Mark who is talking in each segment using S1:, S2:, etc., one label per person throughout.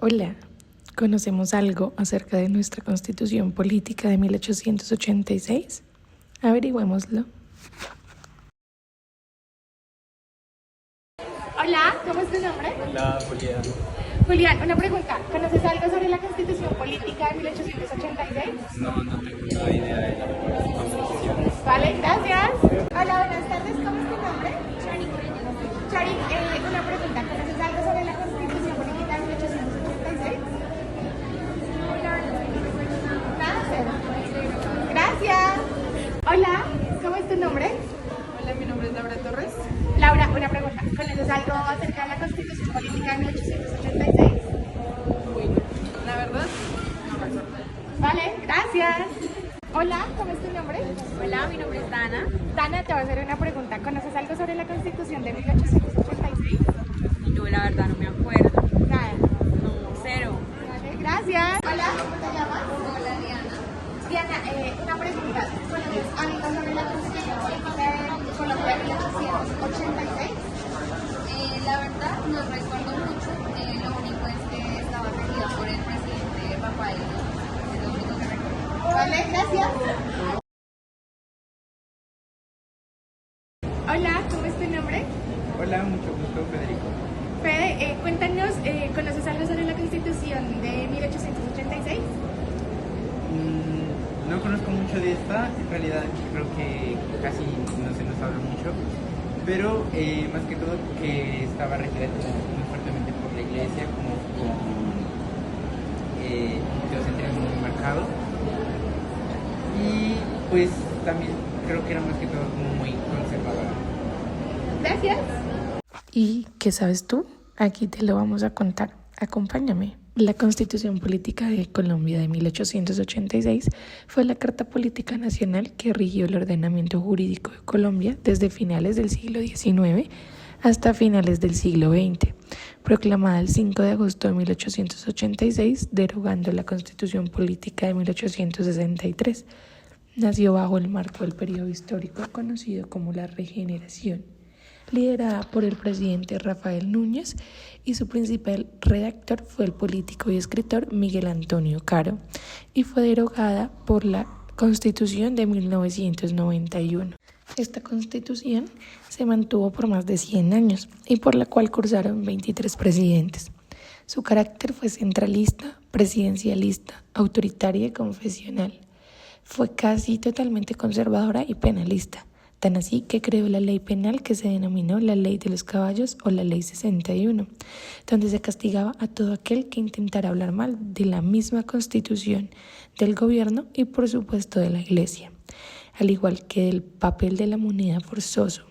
S1: Hola, ¿conocemos algo acerca de nuestra Constitución Política de 1886? Averigüémoslo.
S2: Hola, ¿cómo es tu nombre?
S3: La Julián.
S2: Julián, una pregunta. ¿Conoces algo sobre la Constitución Política de 1886?
S3: No tengo toda idea de la Constitución.
S2: Vale, gracias. Hola, buenas tardes. ¿Cómo es tu nombre? Chari, una pregunta. ¿Conoces algo sobre la Constitución Política de 1886? Nada, cero. Gracias. Hola, ¿cómo es tu nombre?
S4: Hola, mi nombre es Laura Torres.
S2: Laura, una pregunta. ¿Conoces algo acerca de la Constitución Política de 1886?
S4: Uy, la verdad, no recuerdo.
S2: Vale, gracias. Hola, ¿cómo es tu nombre?
S4: Hola, mi nombre es Dana.
S2: Dana, te voy a hacer una pregunta. ¿Conoces algo sobre la Constitución de 1886?
S4: Yo la verdad no me acuerdo.
S2: Nada.
S4: No, cero.
S2: Vale, gracias. Hola, ¿cómo te llamas?
S4: Hola, Diana.
S2: Diana, una pregunta. ¿Conoces algo sobre la Constitución Política de Colombia de 1886?
S4: La verdad no recuerdo mucho. Lo único es que estaba regida por el presidente Rafael. Es lo único que recuerdo.
S2: Vale, gracias. Hola, ¿cómo es tu nombre?
S3: Hola, mucho gusto, Federico.
S2: Fede, cuéntanos, ¿conoces algo sobre la Constitución de 1886?
S5: No conozco mucho de esta, en realidad creo que casi no se nos habla mucho, pero más que todo que estaba regida como muy fuertemente por la iglesia, como con un teocentrismo muy marcado, y pues también creo que era más que todo como muy conservadora.
S2: Gracias.
S1: ¿Y qué sabes tú? Aquí te lo vamos a contar. Acompáñame. La Constitución Política de Colombia de 1886 fue la Carta Política Nacional que rigió el ordenamiento jurídico de Colombia desde finales del siglo XIX hasta finales del siglo XX, proclamada el 5 de agosto de 1886, derogando la Constitución Política de 1863. Nació bajo el marco del periodo histórico conocido como la Regeneración, liderada por el presidente Rafael Núñez, y su principal redactor fue el político y escritor Miguel Antonio Caro, y fue derogada por la Constitución de 1991. Esta Constitución se mantuvo por más de 100 años y por la cual cursaron 23 presidentes. Su carácter fue centralista, presidencialista, autoritaria y confesional. Fue casi totalmente conservadora y penalista, tan así que creó la ley penal que se denominó la Ley de los Caballos o la Ley 61, donde se castigaba a todo aquel que intentara hablar mal de la misma Constitución, del gobierno y por supuesto de la Iglesia, al igual que del papel de la moneda forzoso.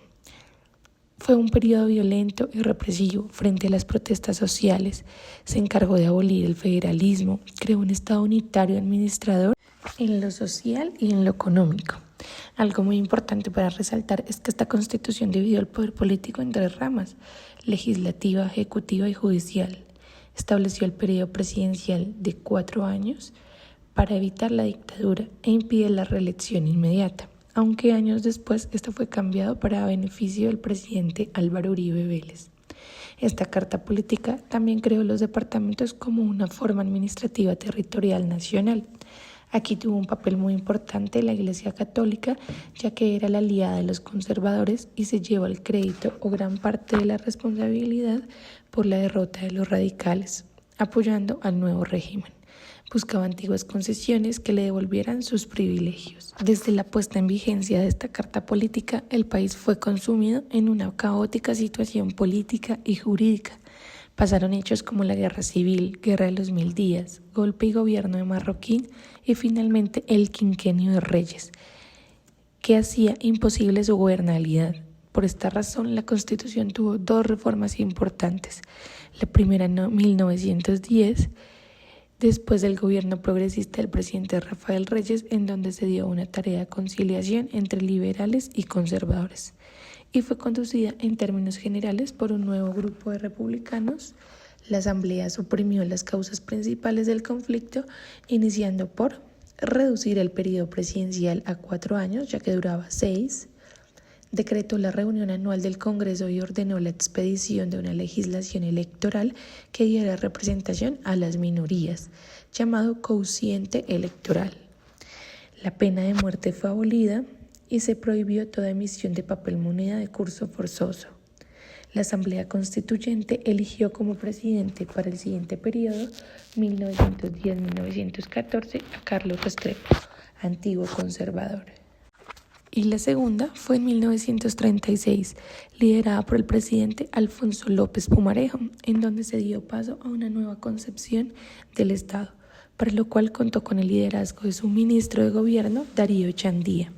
S1: Fue un periodo violento y represivo frente a las protestas sociales. Se encargó de abolir el federalismo, creó un Estado unitario administrador en lo social y en lo económico. Algo muy importante para resaltar es que esta Constitución dividió el poder político en tres ramas: legislativa, ejecutiva y judicial. Estableció el periodo presidencial de 4 años para evitar la dictadura e impedir la reelección inmediata, aunque años después esto fue cambiado para beneficio del presidente Álvaro Uribe Vélez. Esta carta política también creó los departamentos como una forma administrativa territorial nacional. Aquí tuvo un papel muy importante la Iglesia Católica, ya que era la aliada de los conservadores y se llevó el crédito o gran parte de la responsabilidad por la derrota de los radicales, apoyando al nuevo régimen. Buscaba antiguas concesiones que le devolvieran sus privilegios. Desde la puesta en vigencia de esta carta política, el país fue consumido en una caótica situación política y jurídica. Pasaron hechos como la Guerra Civil, Guerra de los 1000 días, golpe y gobierno de Marroquín y finalmente el Quinquenio de Reyes, que hacía imposible su gobernabilidad. Por esta razón, la Constitución tuvo 2 reformas importantes. La primera en 1910, después del gobierno progresista del presidente Rafael Reyes, en donde se dio una tarea de conciliación entre liberales y conservadores, y fue conducida en términos generales por un nuevo grupo de republicanos. La Asamblea suprimió las causas principales del conflicto, iniciando por reducir el periodo presidencial a 4 años, ya que duraba 6, Decretó la reunión anual del Congreso y ordenó la expedición de una legislación electoral que diera representación a las minorías, llamado cociente electoral. La pena de muerte fue abolida y se prohibió toda emisión de papel moneda de curso forzoso. La Asamblea Constituyente eligió como presidente para el siguiente periodo, 1910-1914, a Carlos Restrepo, antiguo conservador. Y la segunda fue en 1936, liderada por el presidente Alfonso López Pumarejo, en donde se dio paso a una nueva concepción del Estado, para lo cual contó con el liderazgo de su ministro de gobierno, Darío Echandía,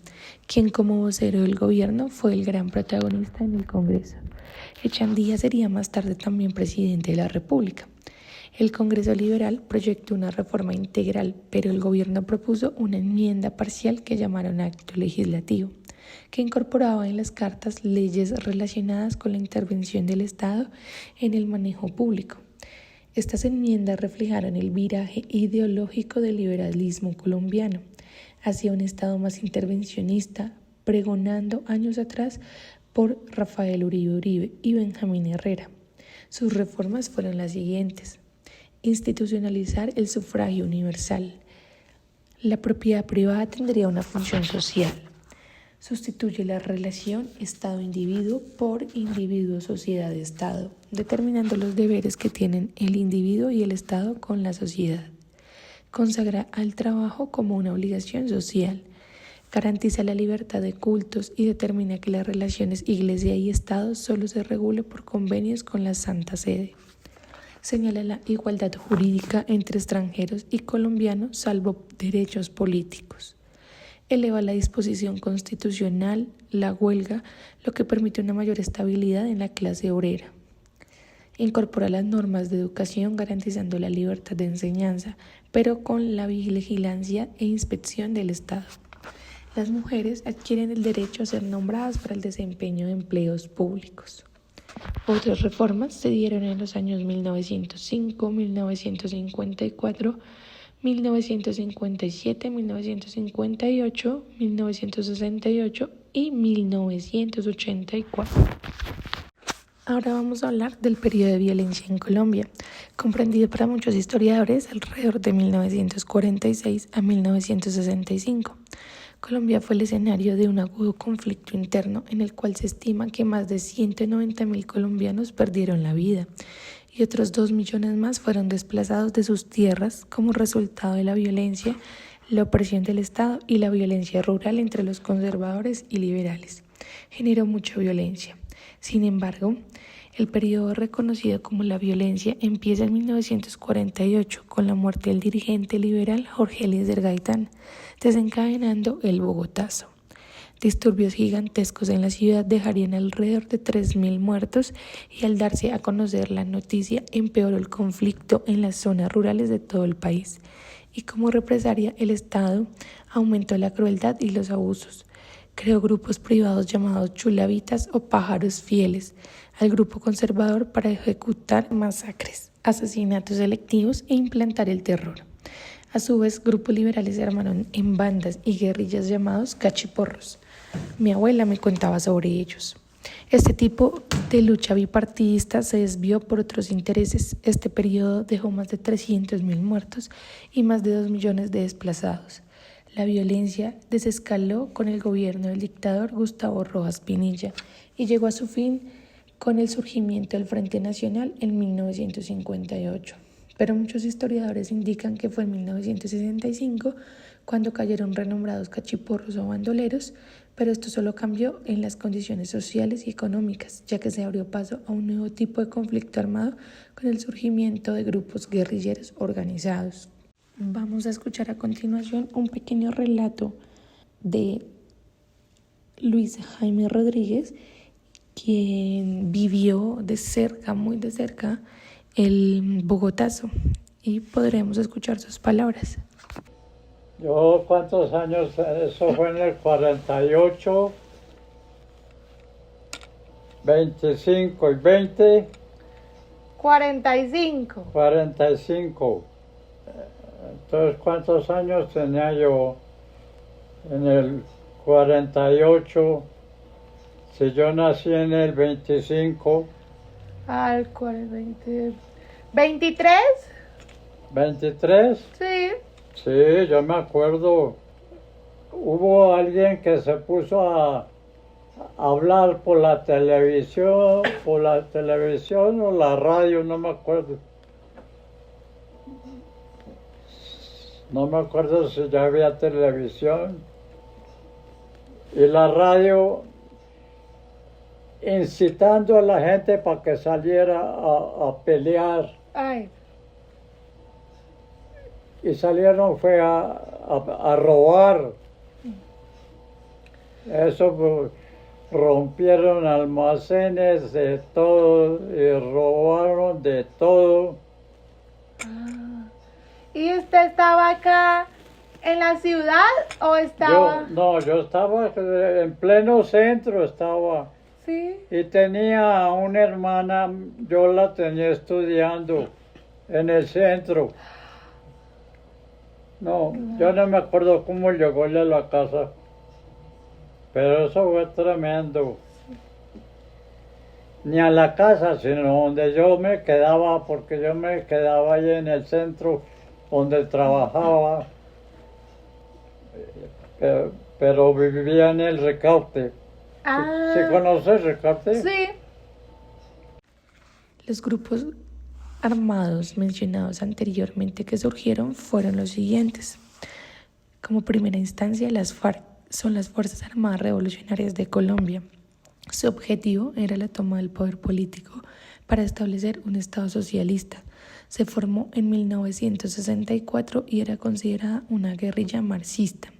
S1: quien como vocero del gobierno fue el gran protagonista en el Congreso. Echandía sería más tarde también presidente de la República. El Congreso Liberal proyectó una reforma integral, pero el gobierno propuso una enmienda parcial que llamaron acto legislativo, que incorporaba en las cartas leyes relacionadas con la intervención del Estado en el manejo público. Estas enmiendas reflejaron el viraje ideológico del liberalismo colombiano hacia un Estado más intervencionista, pregonando años atrás por Rafael Uribe y Benjamín Herrera. Sus reformas fueron las siguientes: institucionalizar el sufragio universal. La propiedad privada tendría una función social. Sustituye la relación Estado-individuo por individuo-sociedad-Estado, determinando los deberes que tienen el individuo y el Estado con la sociedad. Consagra al trabajo como una obligación social. Garantiza la libertad de cultos y determina que las relaciones Iglesia y Estado solo se regule por convenios con la Santa Sede. Señala la igualdad jurídica entre extranjeros y colombianos, salvo derechos políticos. Eleva la disposición constitucional, la huelga, lo que permite una mayor estabilidad en la clase obrera. Incorpora las normas de educación garantizando la libertad de enseñanza, pero con la vigilancia e inspección del Estado. Las mujeres adquieren el derecho a ser nombradas para el desempeño de empleos públicos. Otras reformas se dieron en los años 1905, 1954, 1957, 1958, 1968 y 1984. Ahora vamos a hablar del periodo de violencia en Colombia, comprendido para muchos historiadores alrededor de 1946 a 1965. Colombia fue el escenario de un agudo conflicto interno en el cual se estima que más de 190.000 colombianos perdieron la vida y otros 2 millones más fueron desplazados de sus tierras como resultado de la violencia, la opresión del Estado y la violencia rural entre los conservadores y liberales. Generó mucha violencia. Sin embargo, el periodo reconocido como la violencia empieza en 1948 con la muerte del dirigente liberal Jorge Eliezer Gaitán, desencadenando el Bogotazo. Disturbios gigantescos en la ciudad dejarían alrededor de 3.000 muertos y al darse a conocer la noticia empeoró el conflicto en las zonas rurales de todo el país. Y como represalia, el Estado aumentó la crueldad y los abusos. Creó grupos privados llamados chulavitas o pájaros fieles al grupo conservador para ejecutar masacres, asesinatos selectivos e implantar el terror. A su vez, grupos liberales se armaron en bandas y guerrillas llamados cachiporros. Mi abuela me contaba sobre ellos. Este tipo de lucha bipartidista se desvió por otros intereses. Este periodo dejó más de 300.000 muertos y más de 2 millones de desplazados. La violencia desescaló con el gobierno del dictador Gustavo Rojas Pinilla y llegó a su fin con el surgimiento del Frente Nacional en 1958. Pero muchos historiadores indican que fue en 1965 cuando cayeron renombrados cachiporros o bandoleros, pero esto solo cambió en las condiciones sociales y económicas, ya que se abrió paso a un nuevo tipo de conflicto armado con el surgimiento de grupos guerrilleros organizados. Vamos a escuchar a continuación un pequeño relato de Luis Jaime Rodríguez, quien vivió de cerca, muy de cerca, el Bogotazo, y podremos escuchar sus palabras.
S6: Yo, ¿cuántos años? Eso fue en el 48, 25 y 20.
S2: 45.
S6: 45. Entonces, ¿cuántos años tenía yo en el 48? Si yo nací en el 25,
S1: ¿Al cual? 20... ¿23?
S6: 23,
S1: Sí.
S6: sí, yo me acuerdo. Hubo alguien que se puso a hablar por la televisión o la radio, no me acuerdo. No me acuerdo si ya había televisión. Y la radio incitando a la gente para que saliera a pelear.
S1: Ay.
S6: Y salieron fue a robar. Eso pues, rompieron almacenes de todo y robaron de todo.
S1: ¿Y usted estaba acá en la ciudad o estaba...?
S6: Yo estaba en pleno centro, estaba.
S1: Sí.
S6: Y tenía una hermana, yo la tenía estudiando en el centro. No, yo no me acuerdo cómo llegó ella a la casa. Pero eso fue tremendo. Ni a la casa, sino donde yo me quedaba, porque yo me quedaba ahí en el centro donde trabajaba. Pero vivía en el Ricaurte. ¿Sí conoces Ricaurte?
S1: Sí. Los grupos armados mencionados anteriormente que surgieron fueron los siguientes. Como primera instancia, las FARC son las Fuerzas Armadas Revolucionarias de Colombia. Su objetivo era la toma del poder político para establecer un Estado socialista. Se formó en 1964 y era considerada una guerrilla marxista.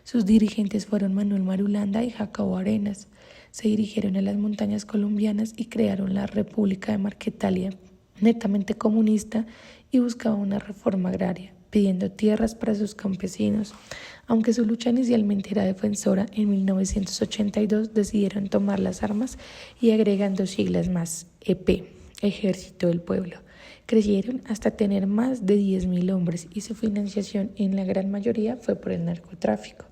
S1: Sus dirigentes fueron Manuel Marulanda y Jacobo Arenas. Se dirigieron a las montañas colombianas y crearon la República de Marquetalia, netamente comunista, y buscaba una reforma agraria, pidiendo tierras para sus campesinos. Aunque su lucha inicialmente era defensora, en 1982 decidieron tomar las armas y agregan dos siglas más, EP, Ejército del Pueblo. Crecieron hasta tener más de 10.000 hombres y su financiación en la gran mayoría fue por el narcotráfico.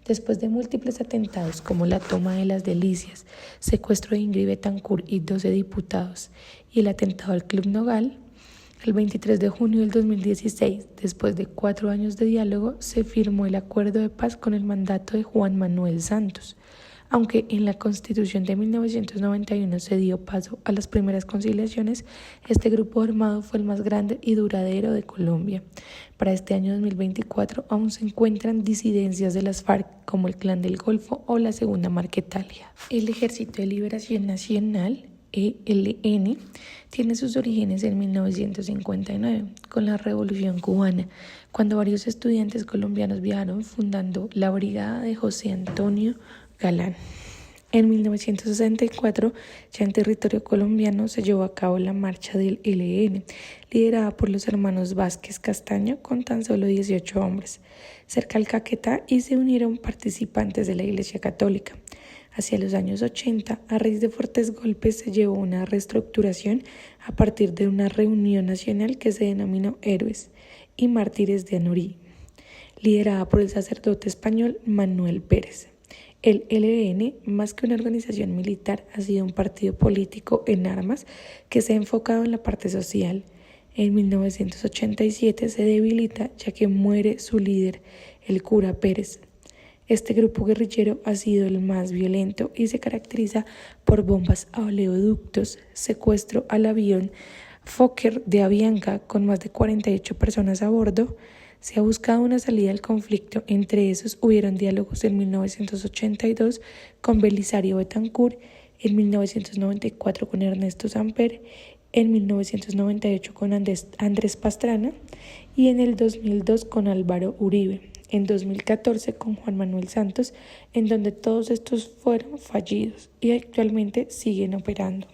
S1: Después de múltiples atentados como la toma de Las Delicias, secuestro de Ingrid Betancourt y 12 diputados y el atentado al Club Nogal, el 23 de junio del 2016, después de 4 años de diálogo, se firmó el acuerdo de paz con el mandato de Juan Manuel Santos. Aunque en la Constitución de 1991 se dio paso a las primeras conciliaciones, este grupo armado fue el más grande y duradero de Colombia. Para este año 2024 aún se encuentran disidencias de las FARC como el Clan del Golfo o la Segunda Marquetalia. El Ejército de Liberación Nacional, ELN, tiene sus orígenes en 1959, con la Revolución Cubana, cuando varios estudiantes colombianos viajaron fundando la Brigada de José Antonio Galán. En 1964, ya en territorio colombiano, se llevó a cabo la marcha del ELN, liderada por los hermanos Vázquez Castaño, con tan solo 18 hombres, cerca al Caquetá, y se unieron participantes de la Iglesia Católica. Hacia los años 80, a raíz de fuertes golpes, se llevó una reestructuración a partir de una reunión nacional que se denominó Héroes y Mártires de Anorí, liderada por el sacerdote español Manuel Pérez. El ELN, más que una organización militar, ha sido un partido político en armas que se ha enfocado en la parte social. En 1987 se debilita ya que muere su líder, el cura Pérez. Este grupo guerrillero ha sido el más violento y se caracteriza por bombas a oleoductos, secuestro al avión Fokker de Avianca con más de 48 personas a bordo. Se ha buscado una salida al conflicto, entre esos hubieron diálogos en 1982 con Belisario Betancourt, en 1994 con Ernesto Samper, en 1998 con Andrés Pastrana y en el 2002 con Álvaro Uribe, en 2014 con Juan Manuel Santos, en donde todos estos fueron fallidos y actualmente siguen operando.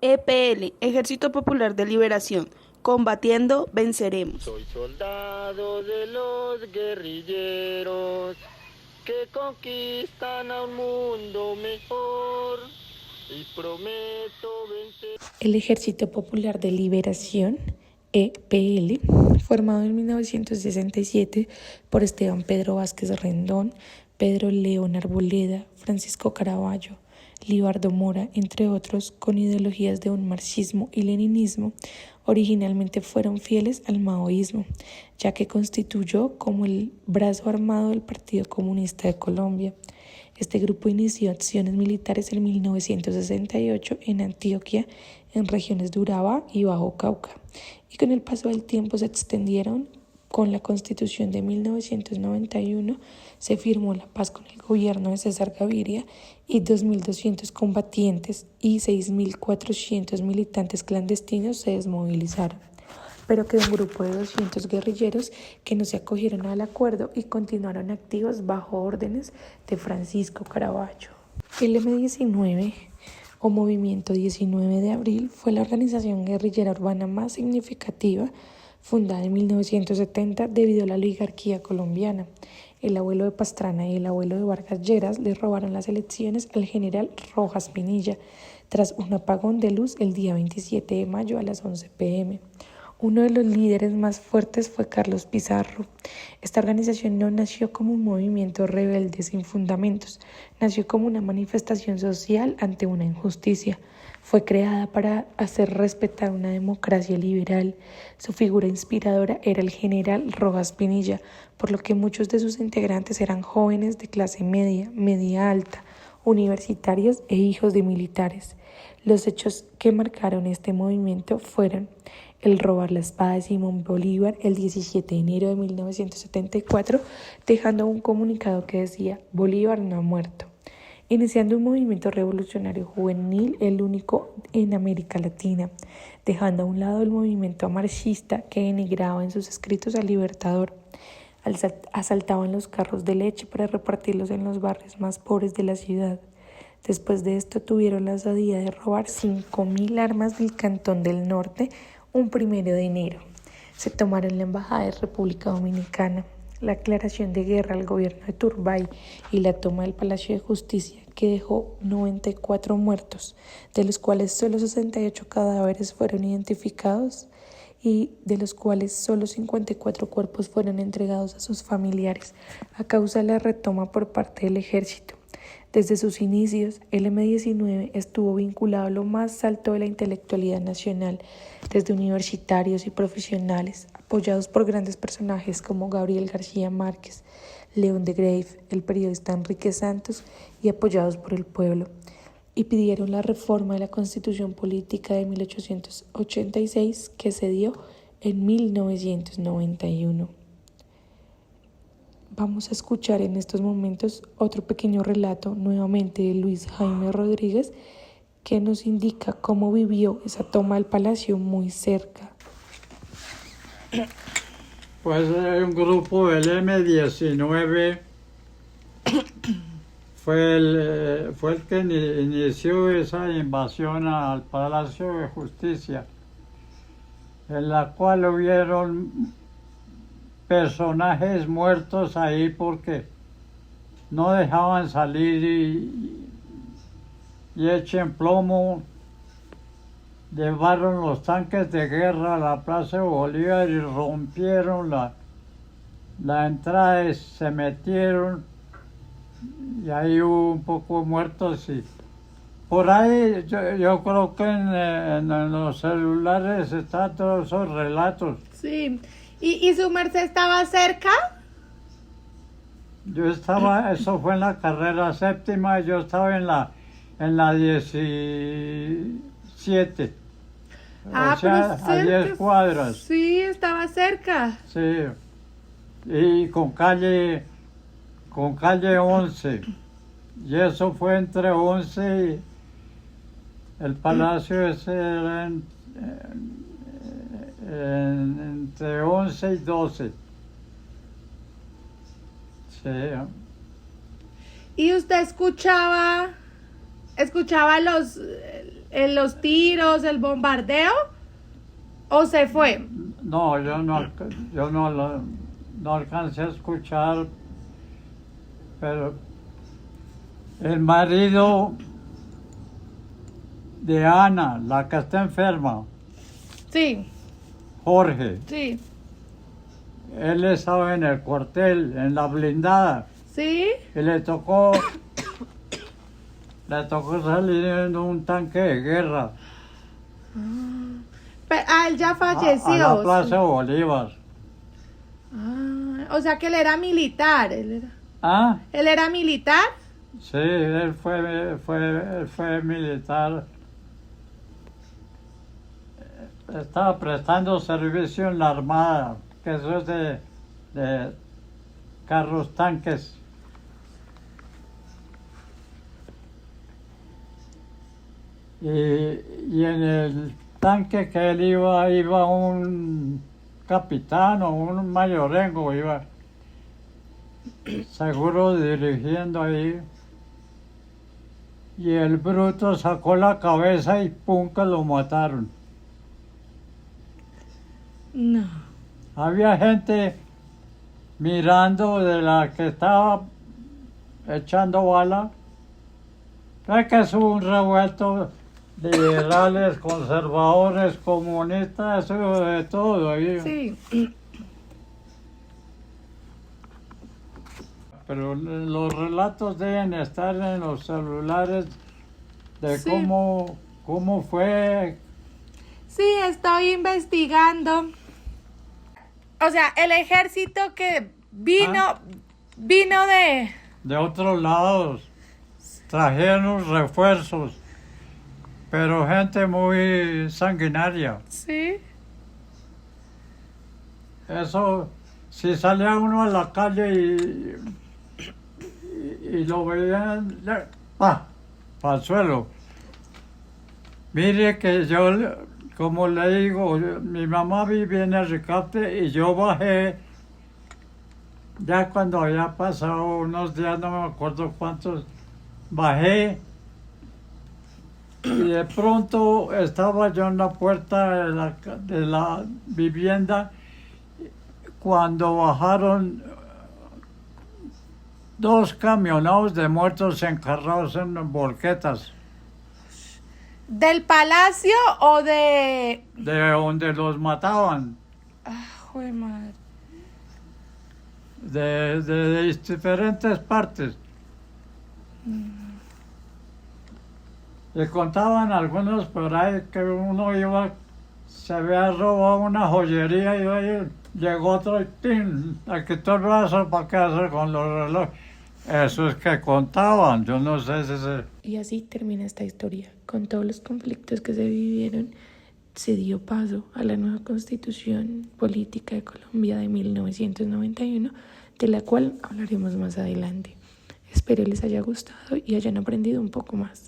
S7: EPL, Ejército Popular de Liberación. Combatiendo, venceremos.
S8: Soy soldado de los guerrilleros que conquistan a un mundo mejor y prometo vencer.
S1: El Ejército Popular de Liberación, EPL, formado en 1967 por Esteban Pedro Vázquez Rendón, Pedro León Arboleda, Francisco Caraballo, Libardo Mora, entre otros, con ideologías de un marxismo y leninismo, originalmente fueron fieles al maoísmo, ya que constituyó como el brazo armado del Partido Comunista de Colombia. Este grupo inició acciones militares en 1968 en Antioquia, en regiones de Urabá y Bajo Cauca, y con el paso del tiempo se extendieron. Con la Constitución de 1991 se firmó la paz con el gobierno de César Gaviria y 2.200 combatientes y 6.400 militantes clandestinos se desmovilizaron. Pero quedó un grupo de 200 guerrilleros que no se acogieron al acuerdo y continuaron activos bajo órdenes de Francisco Caraballo. El M-19 o Movimiento 19 de Abril fue la organización guerrillera urbana más significativa fundada en 1970 debido a la oligarquía colombiana. El abuelo de Pastrana y el abuelo de Vargas Lleras le robaron las elecciones al general Rojas Pinilla tras un apagón de luz el día 27 de mayo a las 11 p.m. Uno de los líderes más fuertes fue Carlos Pizarro. Esta organización no nació como un movimiento rebelde sin fundamentos, nació como una manifestación social ante una injusticia. Fue creada para hacer respetar una democracia liberal. Su figura inspiradora era el general Rojas Pinilla, por lo que muchos de sus integrantes eran jóvenes de clase media, media alta, universitarios e hijos de militares. Los hechos que marcaron este movimiento fueron el robar la espada de Simón Bolívar el 17 de enero de 1974, dejando un comunicado que decía «Bolívar no ha muerto», iniciando un movimiento revolucionario juvenil, el único en América Latina, dejando a un lado el movimiento marxista que denigraba en sus escritos al Libertador. Asaltaban los carros de leche para repartirlos en los barrios más pobres de la ciudad. Después de esto tuvieron la osadía de robar 5.000 armas del Cantón del Norte un 1 de enero. Se tomaron la embajada de República Dominicana, la aclaración de guerra al gobierno de Turbay y la toma del Palacio de Justicia, que dejó 94 muertos, de los cuales solo 68 cadáveres fueron identificados y de los cuales solo 54 cuerpos fueron entregados a sus familiares a causa de la retoma por parte del ejército. Desde sus inicios, el M-19 estuvo vinculado a lo más alto de la intelectualidad nacional, desde universitarios y profesionales, apoyados por grandes personajes como Gabriel García Márquez, León de Greiff, el periodista Enrique Santos, y apoyados por el pueblo, y pidieron la reforma de la Constitución Política de 1886 que se dio en 1991. Vamos a escuchar en estos momentos otro pequeño relato nuevamente de Luis Jaime Rodríguez que nos indica cómo vivió esa toma del palacio muy cerca.
S6: Pues un grupo del M-19 fue el que inició esa invasión al Palacio de Justicia, en la cual hubieron personajes muertos ahí porque no dejaban salir y echen plomo. Llevaron los tanques de guerra a la Plaza de Bolívar y rompieron la entrada y se metieron y ahí hubo un poco de muertos y por ahí yo creo que en los celulares están todos esos relatos.
S2: Sí. ¿Y su merced estaba cerca?
S6: Yo estaba, eso fue en la carrera séptima, yo estaba en la 17. O sea, a 10 cuadras.
S2: Sí, estaba cerca.
S6: Sí. Y con calle 11. Y eso fue entre 11 y el palacio ese era entre 11 y 12. Sí.
S2: ¿Y usted escuchaba los tiros, el bombardeo? ¿O se fue?
S6: No, yo no alcancé a escuchar, pero el marido de Ana, la que está enferma,
S2: Sí,
S6: Jorge,
S2: sí,
S6: él estaba en el cuartel, en la blindada,
S7: ¿Sí?
S6: Y le tocó salir en un tanque de guerra
S7: Él ya
S6: a
S7: falleció.
S6: la Plaza Bolívar.
S7: O sea que él era militar.
S6: ¿Ah?
S7: ¿Él era militar?
S6: Sí, él fue militar. Estaba prestando servicio en la Armada, que eso es de carros tanques. Y en el tanque que él iba un capitán o un mayorengo, iba seguro dirigiendo ahí. Y el bruto sacó la cabeza y ¡pum! Que lo mataron.
S7: No.
S6: Había gente mirando de la que estaba echando bala. Es que es un revuelto, liberales, conservadores, comunistas, eso de todo ahí.
S7: Sí.
S6: Pero los relatos deben estar en los celulares de
S7: Sí.
S6: cómo fue.
S7: Sí, estoy investigando. O sea, el ejército que vino
S6: De otros lados trajeron refuerzos, pero gente muy sanguinaria.
S7: Sí.
S6: Eso, si salía uno a la calle y lo veían, para el suelo. Mire que yo, como le digo, mi mamá vivía en el Ricarte y yo bajé, ya cuando había pasado unos días, no me acuerdo cuántos, bajé y de pronto estaba yo en la puerta de la vivienda cuando bajaron 2 camioneros de muertos encarrados en volquetas.
S7: ¿Del palacio o de...?
S6: De donde los mataban,
S7: Jue madre.
S6: de diferentes partes. Le contaban algunos por ahí que uno se había robado una joyería y ahí llegó otro y ¡tin! Le quitó el brazo para qué hacer con los relojes. Eso es que contaban, yo no sé si se...
S1: Y así termina esta historia. Con todos los conflictos que se vivieron, se dio paso a la nueva Constitución Política de Colombia de 1991, de la cual hablaremos más adelante. Espero les haya gustado y hayan aprendido un poco más.